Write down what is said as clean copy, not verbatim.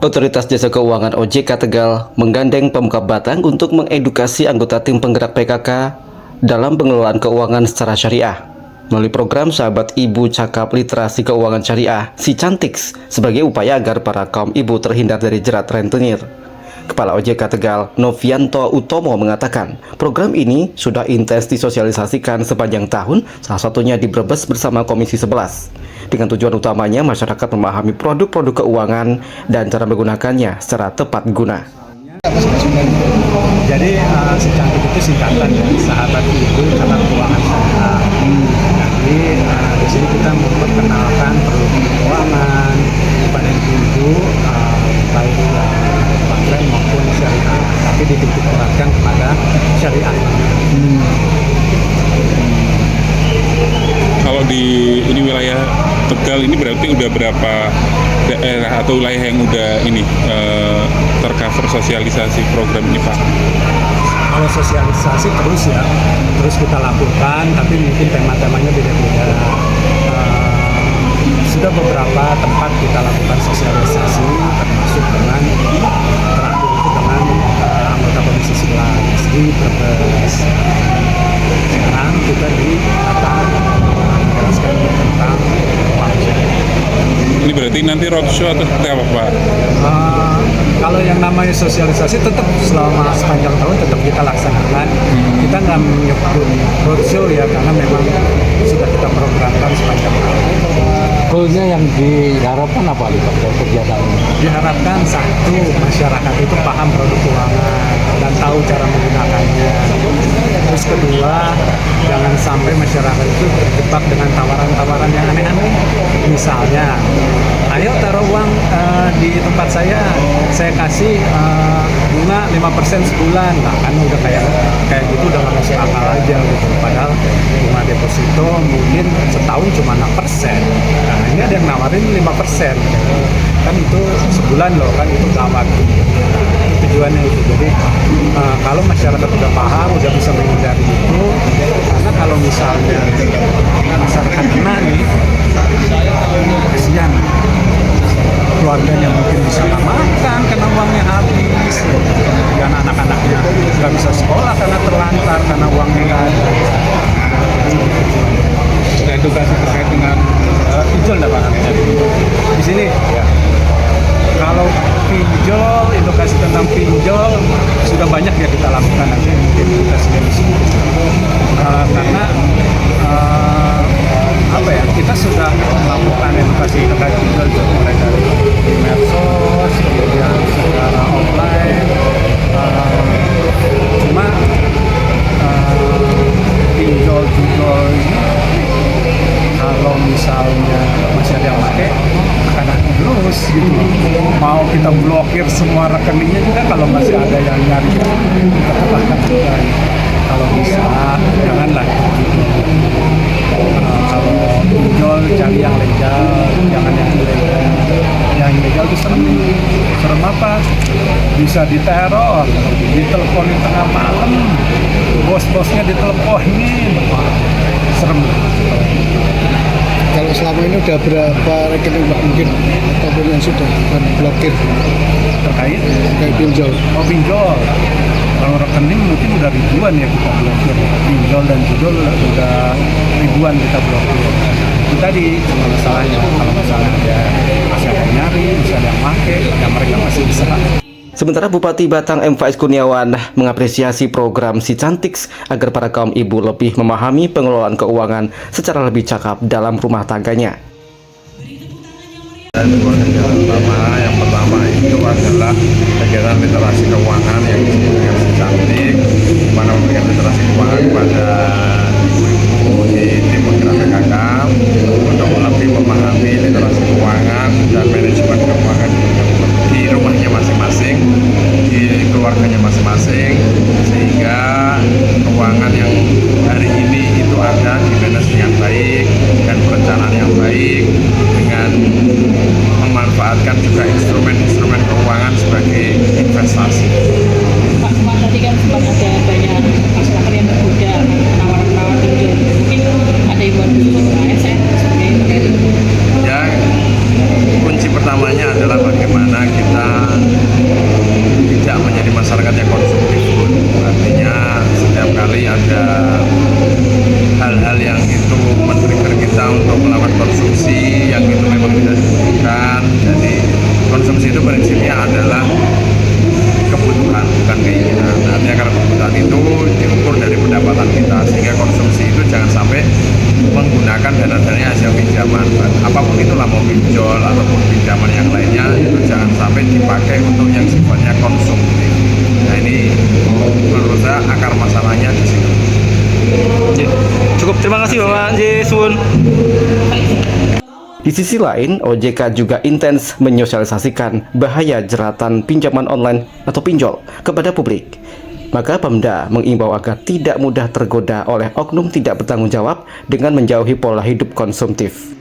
Otoritas Jasa Keuangan OJK Tegal menggandeng Pemkab Batang untuk mengedukasi anggota tim penggerak PKK dalam pengelolaan keuangan secara syariah melalui program Sahabat Ibu Cakap Literasi Keuangan Syariah Si Cantiks sebagai upaya agar para kaum ibu terhindar dari jerat rentenir. Kepala OJK Tegal, Novianto Utomo mengatakan, program ini sudah intens disosialisasikan sepanjang tahun, salah satunya di Brebes bersama Komisi 11. Dengan tujuan utamanya masyarakat memahami produk-produk keuangan dan cara menggunakannya secara tepat guna. Jadi si Cantik itu singkatan dari Sahabat Ibu Cakap Keuangan Syariah. Jadi di sini kita memperkenalkan produk keuangan kepada ibu, baik bank maupun syariah, tapi dititik beratkan kepada syariah. Kalau di ini wilayah Tegal ini berarti udah berapa daerah atau wilayah yang udah ini tercover sosialisasi program ini, Pak? Kalau sosialisasi terus kita lakukan, tapi mungkin tema-temanya beda-beda. Sudah beberapa tempat kita lakukan sosialisasi, termasuk dengan terakhir itu dengan anggota Komisi 11 di Brebes. Sekarang kita di Batam menjelaskan tentang uang. Ini berarti nanti roadshow atau seperti apa, Pak? Kalau yang namanya sosialisasi tetap selama sepanjang tahun tetap kita laksanakan. Kita nggak menyebut roadshow ya, karena memang sudah kita programkan sepanjang tahun. Goalnya yang diharapkan apa Pak kegiatan ini? Diharapkan satu, masyarakat itu paham produk keuangan dan tahu cara menggunakannya. Terus kedua, jangan sampai masyarakat itu terjebak dengan tawaran-tawaran yang aneh-aneh. Misalnya, ayo taruh uang di tempat saya kasih bunga 5% sebulan. Nah kan udah kayak gitu udah nggak masuk akal aja gitu. Padahal bunga deposito mungkin setahun cuma 6%. Nah ini ada yang nawarin 5%. Kan itu sebulan loh, kan itu gawat. Itu tujuannya itu. Jadi kalau masyarakat udah paham, udah bisa menghindari itu, karena kalau misalnya masyarakat kena nih, kasihan keluarganya mungkin bisa nggak makan karena uangnya habis, dan anak-anaknya nggak bisa sekolah karena terlantar karena uangnya nggak ada. Edukasi terkait dengan pinjol nggak Pak? Di sini ya. Kalau pinjol, edukasi tentang pinjol sudah banyak ya kita lakukan, nanti mungkin kita sudah di sini. Karena kita sudah melakukan edukasi terkait pinjol mulai dari di medsos, kemudian secara offline. Cuma pinjol ini kalau misalnya masih ada yang pakai akan terus gitu. Mau kita blokir semua rekeningnya juga kalau masih ada yang nyari, kita tetapkan juga. Kalau bisa janganlah gitu. Kalau pinjol cari yang legal, jangan yang ilegal. Yang ilegal itu serem apa? Bisa diteror, diteleponin tengah malam, bos-bosnya diteleponin, serem. Kalau selama ini udah berapa rekening Pak mungkin ataupun yang sudah blokir terkait pinjol? Oh pinjol, kalau rekening mungkin udah ribuan ya kita blokir. Pinjol dan judul udah ribuan kita blokir. Itu tadi masalahnya, kalau misalnya masih ada yang nyari, masih ada yang pakai, ya mereka masih bisa. Sementara Bupati Batang M. Faiz Kurniawan mengapresiasi program Si Cantiks agar para kaum ibu lebih memahami pengelolaan keuangan secara lebih cakap dalam rumah tangganya. Dan yang pertama itu adalah kegiatan literasi keuangan yang disebut dengan Si Cantik, mana memberikan literasi keuangan kepada ibu-ibu di tim penggerak PKK untuk lebih memahami literasi keuangan dan manajemen keuangan di rumahnya masing-masing, di keluarganya masing-masing, sehingga keuangan yang hari ini itu ada di manage dengan baik dan perencanaan yang baik dengan memanfaatkan juga instrumen-instrumen keuangan sebagai investasi. Pak, tadi kan sempat ada banyak masyarakat yang tergoda tawaran-tawaran pinjol. Mungkin ada yang buat dulu untuk ASN sebagai konsumsi itu prinsipnya adalah kebutuhan, bukan keinginan. Artinya karena kebutuhan itu diukur dari pendapatan kita, sehingga konsumsi itu jangan sampai menggunakan dana-dananya hasil pinjaman, apapun itulah, mau pinjol ataupun pinjaman yang lainnya, itu jangan sampai dipakai untuk yang sifatnya konsumtif. Nah ini menurut saya akar masalahnya di situ. Cukup, terima kasih Bapak Sun. Di sisi lain, OJK juga intens menyosialisasikan bahaya jeratan pinjaman online atau pinjol kepada publik. Maka Pemda mengimbau agar tidak mudah tergoda oleh oknum tidak bertanggung jawab dengan menjauhi pola hidup konsumtif.